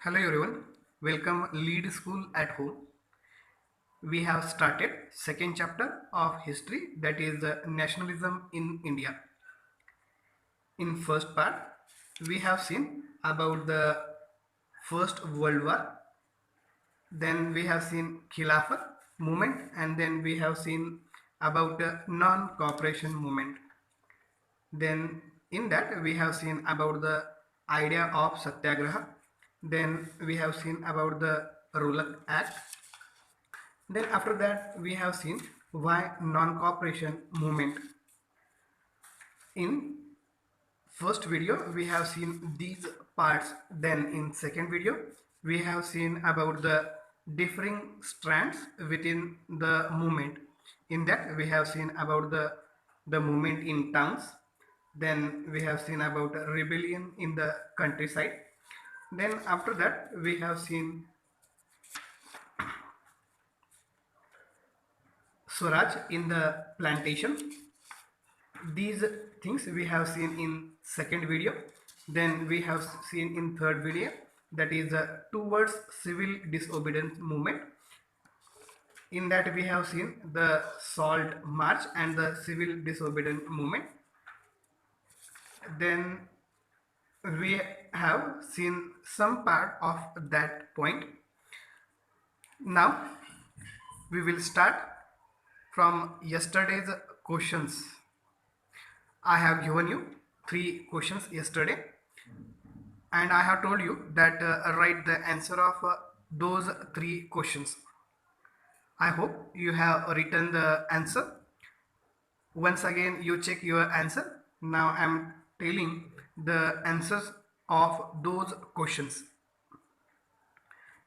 Hello everyone, welcome Lead School at Home. We have started second chapter of history, that is nationalism in India. In first part, we have seen about the First World War, then we have seen Khilafat movement, and then we have seen about the non-cooperation movement. Then in that we have seen about the idea of Satyagraha. Then we have seen about the Rolak Act. Then after that we have seen why non-cooperation movement. In first video we have seen these parts. Then in second video we have seen about the differing strands within the movement. In that we have seen about the movement in towns. Then we have seen about rebellion in the countryside. Then after that we have seen Swaraj in the plantation. These things we have seen in second video. Then we have seen in third video, that is towards civil disobedience movement. In that we have seen the salt march and the civil disobedience movement. Then we have seen some part of that point. Now we will start from yesterday's questions. I have given you 3 questions yesterday, and I have told you that write the answer of those 3 questions. I hope you have written the answer. Once again, you check your answer. Now I am telling the answers of those questions.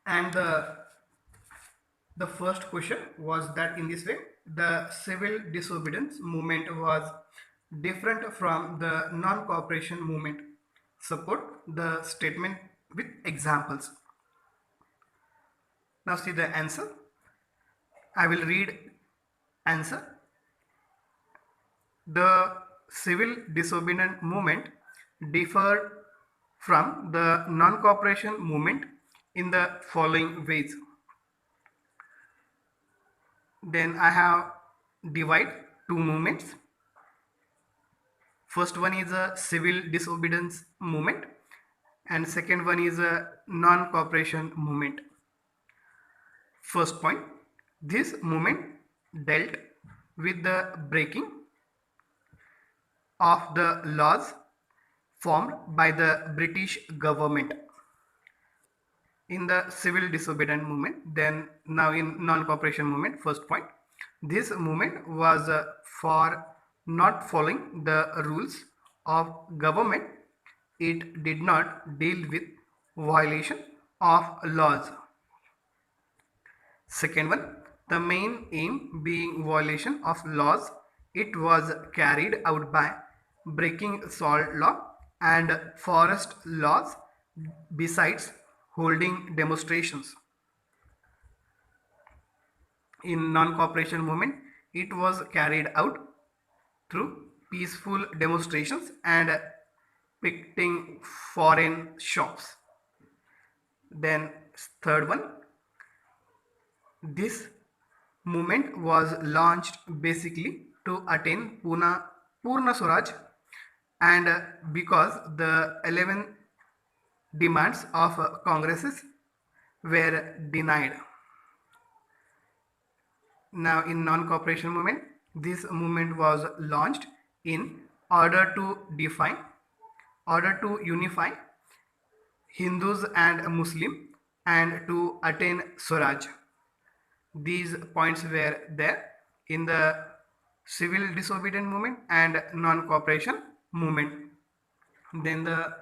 And the first question was that in this way, the civil disobedience movement was different from the non-cooperation movement. Support the statement with examples. Now see the answer. I will read answer. The civil disobedience movement differed from the non-cooperation movement in the following ways. Then I have divided 2 movements. First one is a civil disobedience movement, and second one is a non-cooperation movement. First point, this movement dealt with the breaking of the laws formed by the British government in the civil disobedience movement. Then now in non-cooperation movement, first point, this movement was for not following the rules of government. It did not deal with violation of laws. Second one, the main aim being violation of laws, it was carried out by breaking salt law and forest laws, besides holding demonstrations. In non-cooperation movement, it was carried out through peaceful demonstrations and picketing foreign shops. Then third one, this movement was launched basically to attain Purna Swaraj, and because the 11 demands of Congresses were denied. Now in non-cooperation movement, this movement was launched in order to unify Hindus and Muslim and to attain Swaraj. These points were there in the civil disobedience movement and non-cooperation movement. Then the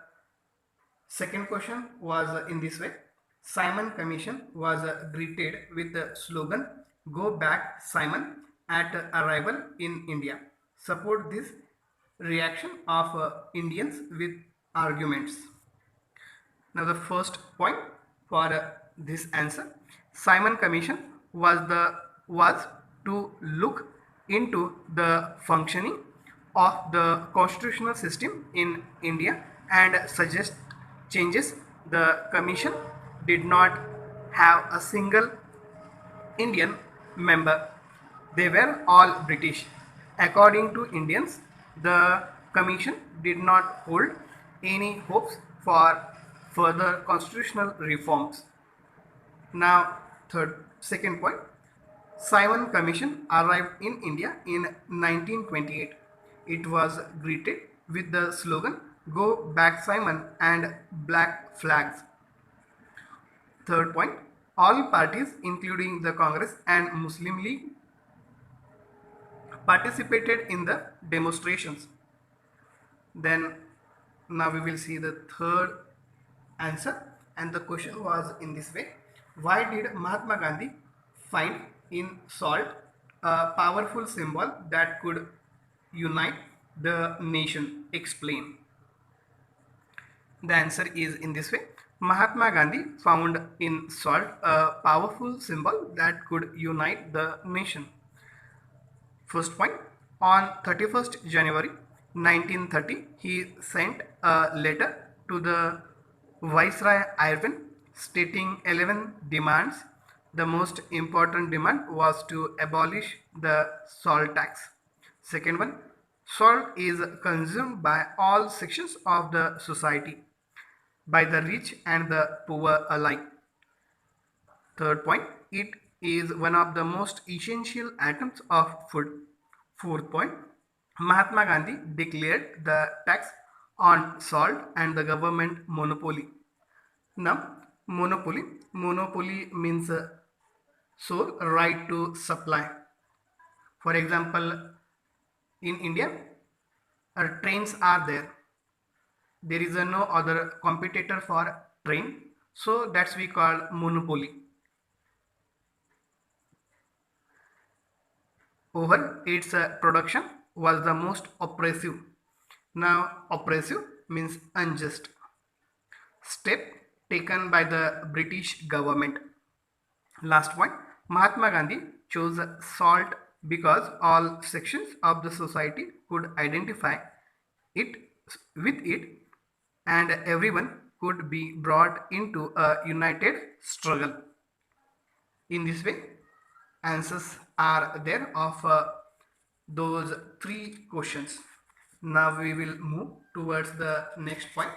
second question was in this way. Simon Commission was greeted with the slogan, "Go back Simon," at arrival in India. Support this reaction of Indians with arguments. Now the first point for this answer, Simon Commission was to look into the functioning of the constitutional system in India and suggest changes. The commission did not have a single Indian member. They were all British. According to Indians, the commission did not hold any hopes for further constitutional reforms. Now, second point, Simon Commission arrived in India in 1928. It was greeted with the slogan "Go back Simon" and black flags. Third point, all parties including the Congress and Muslim League participated in the demonstrations. Then now we will see the third answer, and the question was in this way: why did Mahatma Gandhi find in salt a powerful symbol that could unite the nation? Explain. The answer is in this way: Mahatma Gandhi found in salt a powerful symbol that could unite the nation. First point, on 31st January 1930, he sent a letter to the Viceroy Irvin stating 11 demands. The most important demand was to abolish the salt tax. Second one, salt is consumed by all sections of the society, by the rich and the poor alike. Third point, it is one of the most essential items of food. Fourth point, Mahatma Gandhi declared the tax on salt and the government monopoly. Now, monopoly means sole right to supply. For example, in India, trains are there. There is no other competitor for train, so that's we call monopoly. Over its production was the most oppressive. Now, oppressive means unjust step taken by the British government. Last point, Mahatma Gandhi chose salt because all sections of the society could identify it with it, and everyone could be brought into a united struggle. In this way, answers are there of those three questions. Now we will move towards the next point,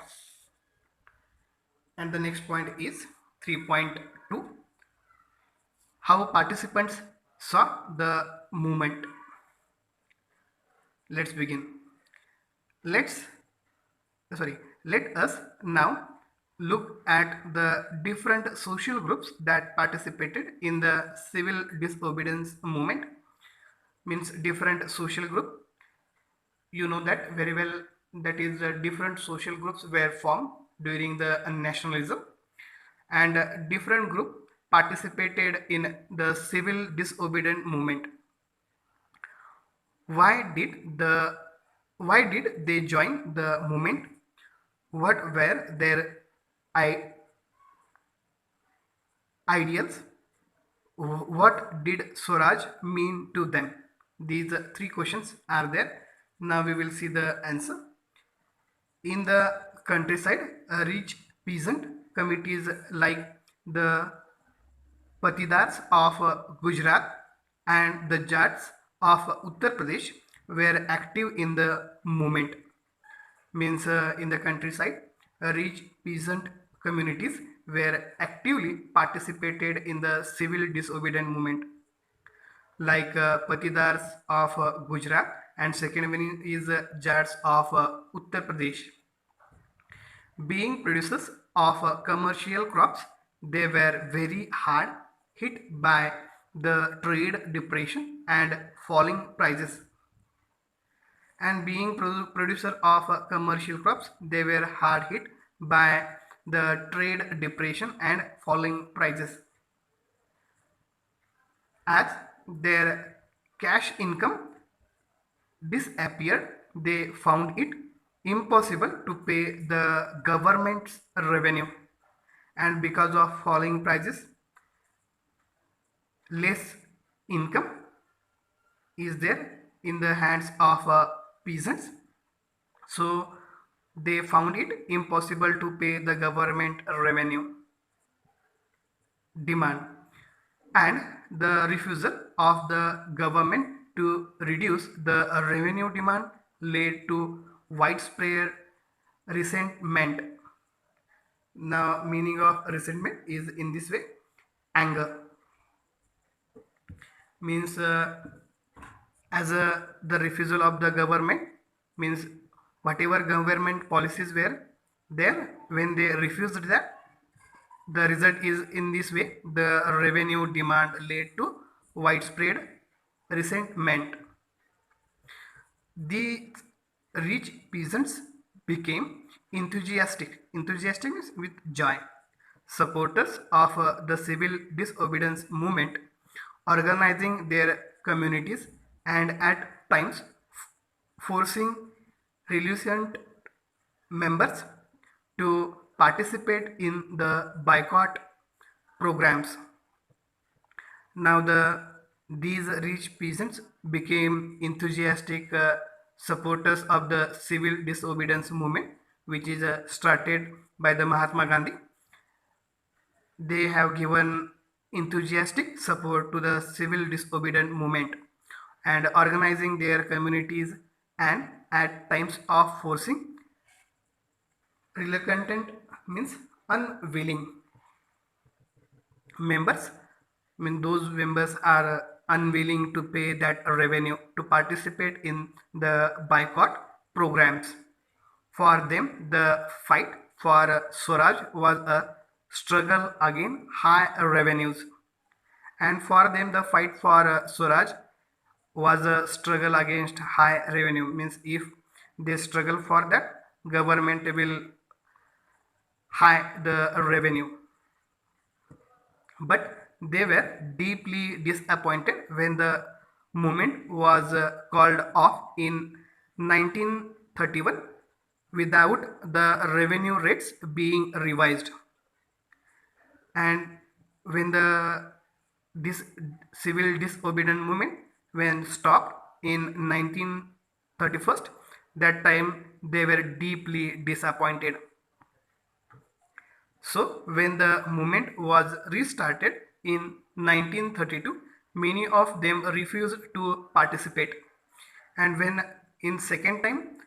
and the next point is 3.2, how participants saw the movement. Let's begin. Let's sorry, let us now look at the different social groups that participated in the civil disobedience movement. Means different social group, you know that very well, that is different social groups were formed during the nationalism, and different group participated in the civil disobedient movement. Why did the why did they join the movement? What were their ideals? What did Swaraj mean to them? These three questions are there. Now we will see the answer. In the countryside, rich peasant communities like the Patidars of Gujarat and the Jats of Uttar Pradesh were active in the movement. Means in the countryside, rich peasant communities were actively participated in the civil disobedient movement, like Patidars of Gujarat, and second one is Jats of Uttar Pradesh. Being producers of commercial crops, they were very hard hit by the trade depression and falling prices. And being producer of commercial crops, they were hard hit by the trade depression and falling prices. As their cash income disappeared, they found it impossible to pay the government's revenue, and because of falling prices, less income is there in the hands of peasants, so they found it impossible to pay the government revenue. demand, and the refusal of the government to reduce the revenue demand led to widespread resentment. Now, meaning of resentment is in this way: anger means as the refusal of the government means whatever government policies were there, when they refused that, the result is in this way: the revenue demand led to widespread resentment. The rich peasants became enthusiastic means with joy, supporters of the civil disobedience movement, organizing their communities and at times forcing reluctant members to participate in the boycott programs. Now these rich peasants became enthusiastic supporters of the civil disobedience movement, which is started by the Mahatma Gandhi. They have given enthusiastic support to the civil disobedience movement and organizing their communities and at times of forcing reluctant means unwilling members, I mean those members are unwilling to pay that revenue to participate in the boycott programs. For them, the fight for Swaraj was a struggle against high revenues, and for them, the fight for Swaraj was a struggle against high revenue. Means if they struggle for that, government will high the revenue. But they were deeply disappointed when the movement was called off in 1931 without the revenue rates being revised. And when the this civil disobedience movement when stopped in 1931, that time they were deeply disappointed. So, when the movement was restarted in 1932, many of them refused to participate. And when in second time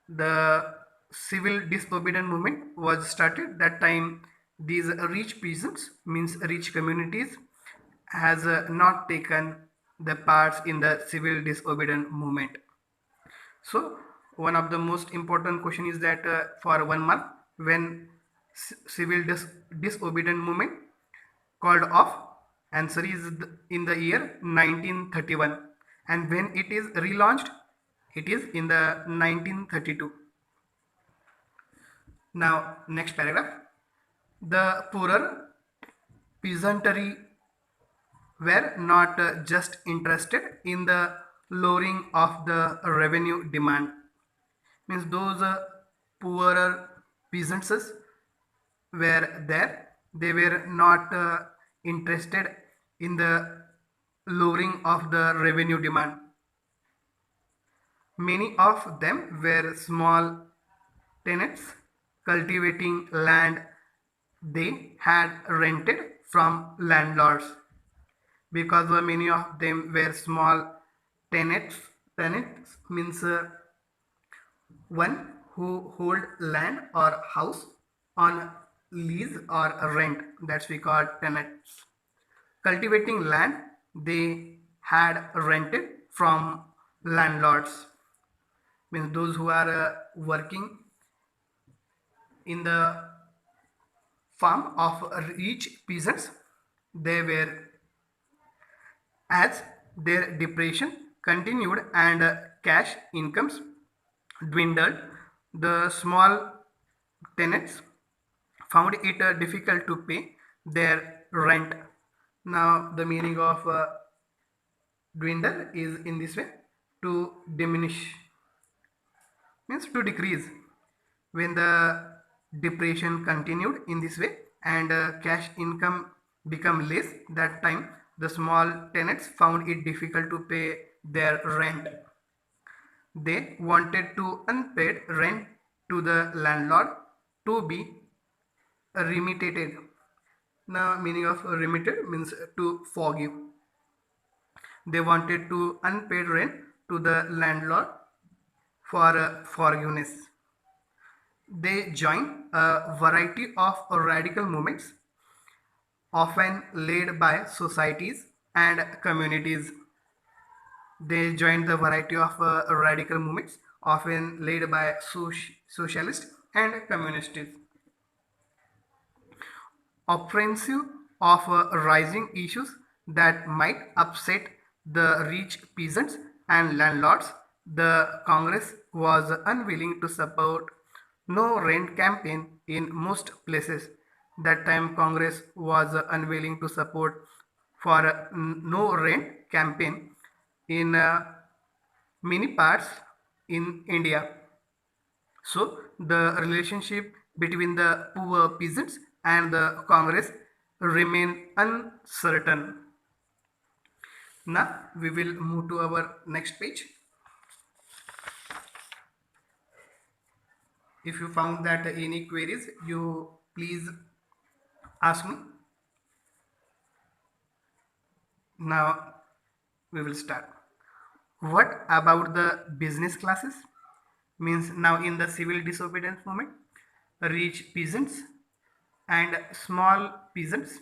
the civil disobedience movement was started, that time these rich peasants means rich communities has not taken the parts in the civil disobedience movement. So one of the most important question is that for 1 month when civil disobedient movement called off, answer is in the year 1931, and when it is relaunched, it is in the 1932. Now next paragraph: the poorer peasantry were not just interested in the lowering of the revenue demand, means those poorer peasants were there, they were not interested in the lowering of the revenue demand. Many of them were small tenants cultivating land they had rented from landlords, because many of them were small tenants means one who hold land or house on lease or rent, that's we call tenants. Cultivating land they had rented from landlords, means those who are working in the farm of rich peasants, they were, as their depression continued and cash incomes dwindled, the small tenants found it difficult to pay their rent. Now the meaning of dwindle is in this way: to diminish means to decrease. When the depression continued in this way and cash income become less, that time the small tenants found it difficult to pay their rent. They wanted to unpaid rent to the landlord to be remitted. Now, meaning of remitted means to forgive. They wanted to unpaid rent to the landlord for forgiveness. They joined a variety of radical movements, often led by societies and communities. They joined the variety of radical movements, often led by socialists and communists, offensive of rising issues that might upset the rich peasants and landlords. The Congress was unwilling to support no rent campaign in most places. That time Congress was unwilling to support for no rent campaign in many parts in India. So the relationship between the poor peasants and the Congress remain uncertain. Now we will move to our next page. If you found that any queries, you please ask me. Now we will start. What about the business classes? Means now in the civil disobedience movement, rich peasants and small peasants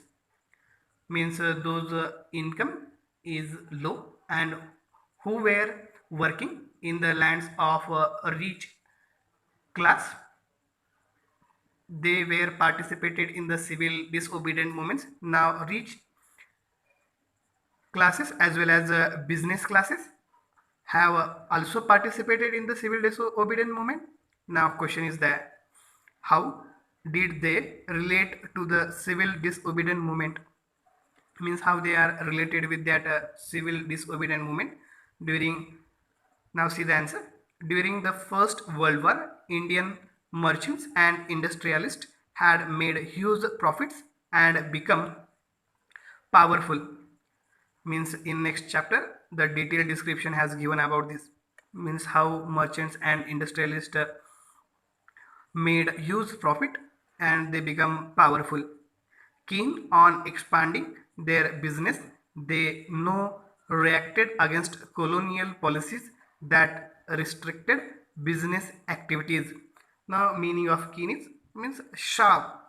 means those income is low and who were working in the lands of a rich class, they were participated in the civil disobedient movements. Now rich classes as well as business classes have also participated in the civil disobedient movement. Now question is that how did they relate to the civil disobedient movement? Means how they are related with that civil disobedient movement during. Now see the answer. During the First World War, Indian merchants and industrialists had made huge profits and become powerful. Means in next chapter the detailed description has given about this. Means how merchants and industrialists made huge profit and they become powerful. Keen on expanding their business, they now reacted against colonial policies that restricted business activities. Now, meaning of keen is means sharp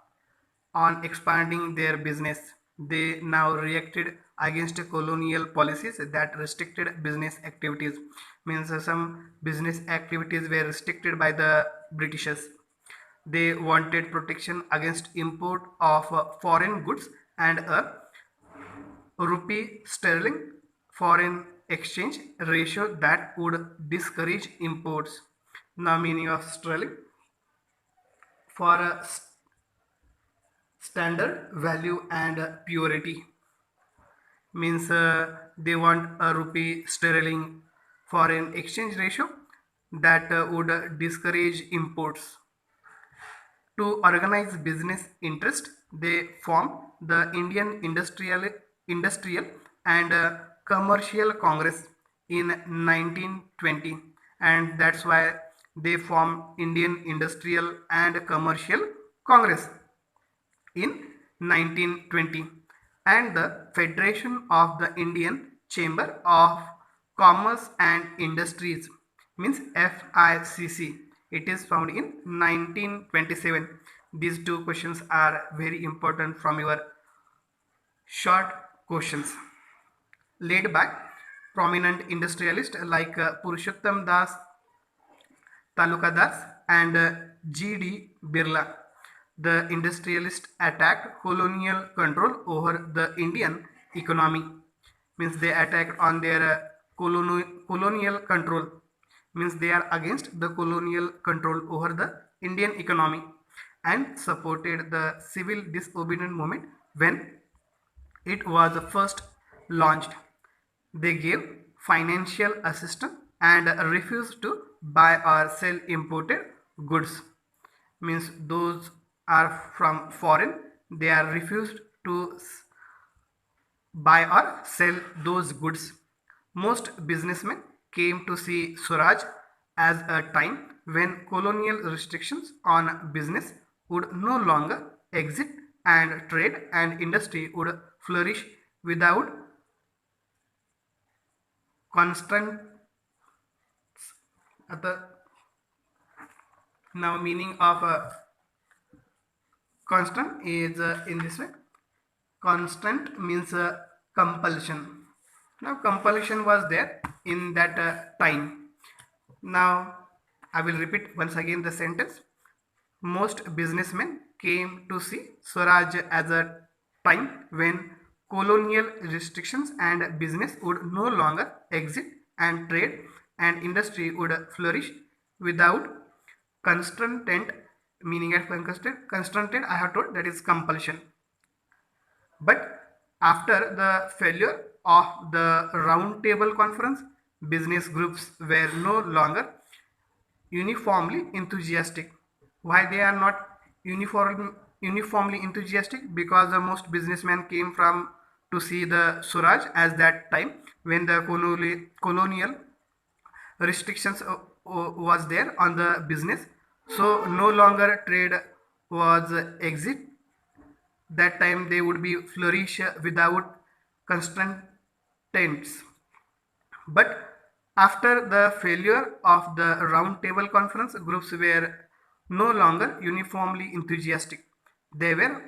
on expanding their business. They now reacted against colonial policies that restricted business activities. Means some business activities were restricted by the Britishers. They wanted protection against import of foreign goods and a rupee sterling foreign exchange ratio that would discourage imports. Now meaning of sterling for a standard value and purity means they want a rupee sterling foreign exchange ratio that would discourage imports. To organize business interest, they formed the Indian Industrial and Commercial Congress in 1920, and that's why they formed Indian Industrial and Commercial Congress in 1920 and the Federation of the Indian Chamber of Commerce and Industries means FICC. It is found in 1927. These two questions are very important from your short questions. Led by prominent industrialists like Purushottam Das Talukadars and G.D. Birla. The industrialists attacked colonial control over the Indian economy. Means they attacked on their colonial control. Means they are against the colonial control over the Indian economy and supported the civil disobedient movement when it was first launched. They gave financial assistance and refused to buy or sell imported goods. Means those are from foreign, they are refused to buy or sell those goods. Most businessmen came to see Swaraj as a time when colonial restrictions on business would no longer exist and trade and industry would flourish without constant. The now meaning of constant is in this way. Constant means compulsion. Now compulsion was there in that time. Now I will repeat once again the sentence. Most businessmen came to see Swaraj as a time when colonial restrictions and business would no longer exist and trade and industry would flourish without constraint, meaning at constrained I have told that is compulsion. But after the failure of the round table conference, business groups were no longer uniformly enthusiastic. Why they are not uniformly enthusiastic? Because the most businessmen came from to see the Suraj as that time when the colonial restrictions was there on the business. So no longer trade was exit. That time they would be flourish without constraints. But after the failure of the round table conference, groups were no longer uniformly enthusiastic. They were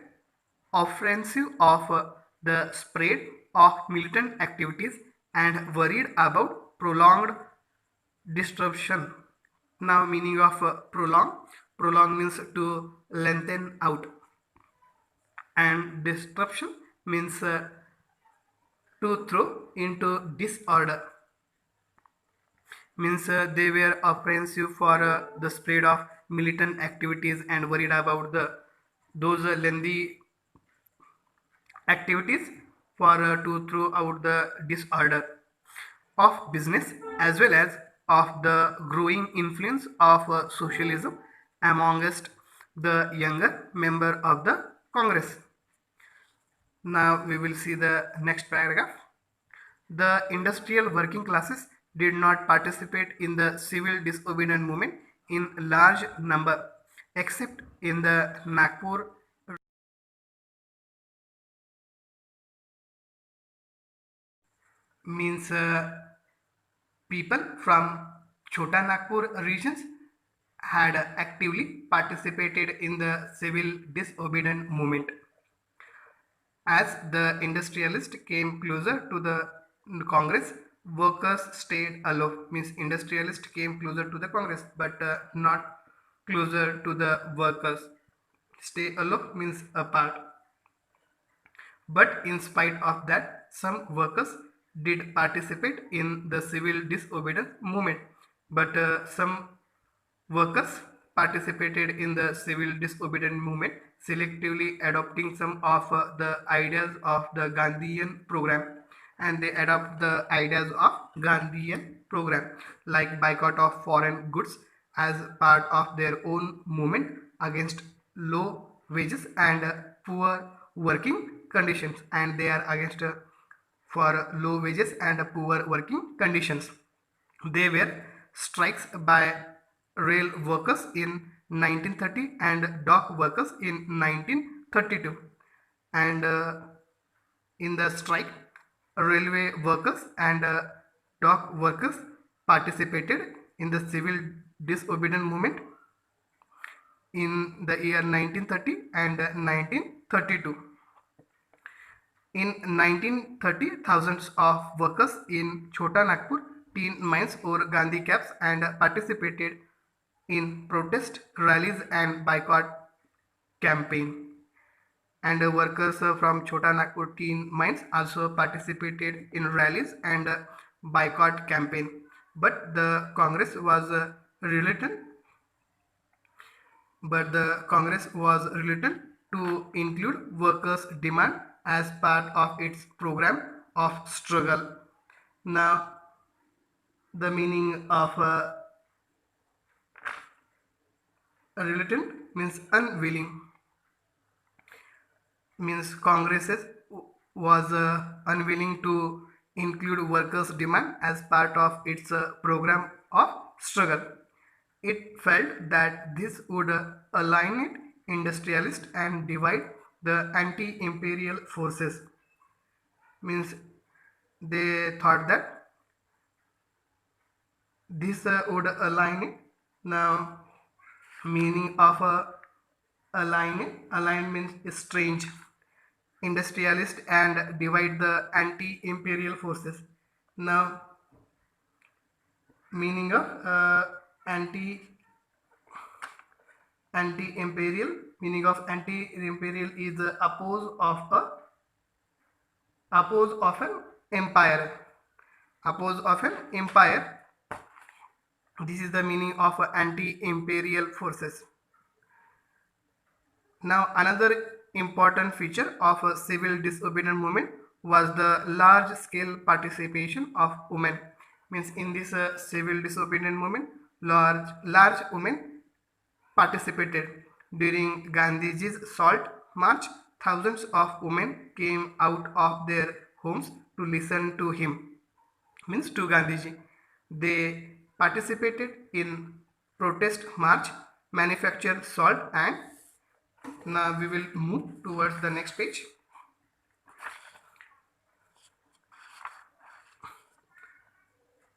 offensive of the spread of militant activities and worried about prolonged disruption. Now meaning of prolong means to lengthen out, and disruption means to throw into disorder, means they were apprehensive for the spread of militant activities and worried about the those lengthy activities for to throw out the disorder of business as well as of the growing influence of socialism amongst the younger member of the Congress. Now we will see the next paragraph. The industrial working classes did not participate in the civil disobedience movement in large number, except in the Nagpur, means people from Chota Nagpur regions had actively participated in the civil disobedience movement. As the industrialists came closer to the Congress, workers stayed aloof. Means industrialists came closer to the Congress, but not closer to the workers. Stay aloof means apart. But in spite of that, some workers did participate in the civil disobedience movement. But some workers participated in the civil disobedience movement, selectively adopting some of the ideas of the Gandhian program, and they adopt the ideas of Gandhian program like boycott of foreign goods as part of their own movement against low wages and poor working conditions, and they are against for low wages and poor working conditions. They were strikes by rail workers in 1930 and dock workers in 1932. And in the strike, railway workers and dock workers participated in the civil disobedience movement in the year 1930 and 1932. In 1930, thousands of workers in Chota Nagpur tin mines wore Gandhi caps and participated in protest rallies and boycott campaign. And workers from Chota Nagpur tin mines also participated in rallies and boycott campaign. But the Congress was reluctant to include workers' demand as part of its program of struggle. Now, the meaning of reluctant means unwilling, means Congress was unwilling to include workers' demand as part of its program of struggle. It felt that this would align it industrialist and divide the anti-imperial forces. Means they thought that this would align it. Now meaning of align means strange, industrialist and divide the anti-imperial forces. Now meaning of anti anti-imperial, meaning of anti-imperial is oppose of an empire, oppose of an empire. This is the meaning of anti-imperial forces. Now another important feature of a civil disobedience movement was the large scale participation of women. Means in this civil disobedience movement, large women participated. During Gandhiji's salt march, thousands of women came out of their homes to listen to him, means to Gandhiji. They participated in protest march, manufactured salt, and now we will move towards the next page.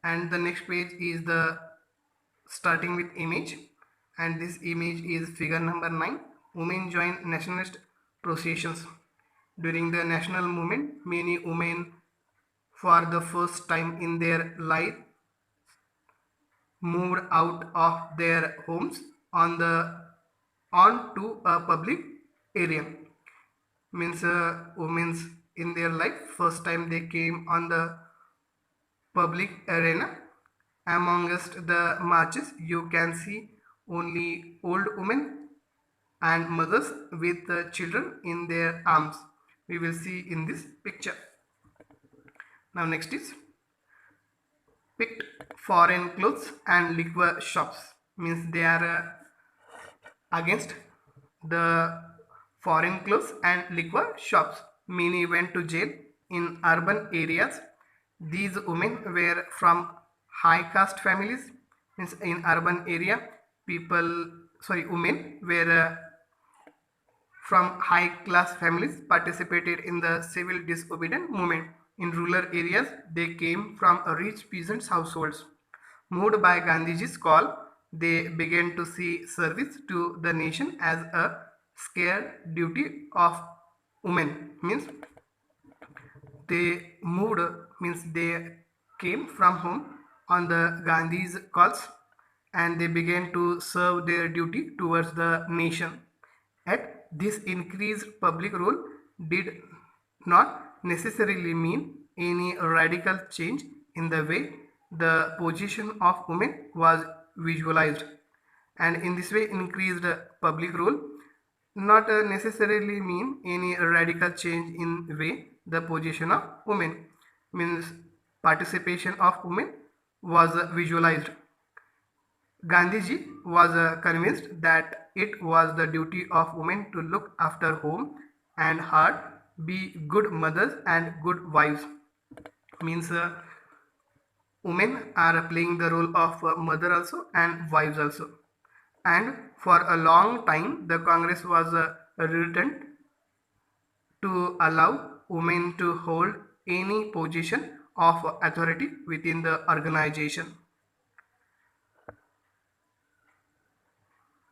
And the next page is the starting with image, and this image is figure number 9. Women join nationalist processions. During the national movement, many women for the first time in their life moved out of their homes on to a public area. Means women's in their life first time they came on the public arena. Amongst the marches, you can see only old women and mothers with children in their arms. We will see in this picture. Now next is picked foreign clothes and liquor shops. Means they are against the foreign clothes and liquor shops. Many went to jail in urban areas. These women were from high caste families. Means in urban area, women were from high class families participated in the civil disobedience movement. In rural areas, they came from rich peasants' households. Moved by Gandhiji's call, they began to see service to the nation as a scared duty of women. Means they moved, means they came from home on the Gandhi's calls, and they began to serve their duty towards the nation. Yet this increased public role did not necessarily mean any radical change in the way the position of women was visualized. And in this way, increased public role not necessarily mean any radical change in way the position of women. Means participation of women was visualized. Gandhiji was convinced that it was the duty of women to look after home and heart, be good mothers and good wives. Means women are playing the role of mother also and wives also. And for a long time, the Congress was reluctant to allow women to hold any position of authority within the organization.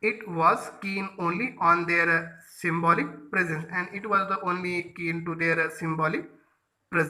It was keen only on their symbolic presence, and it was the only keen to their symbolic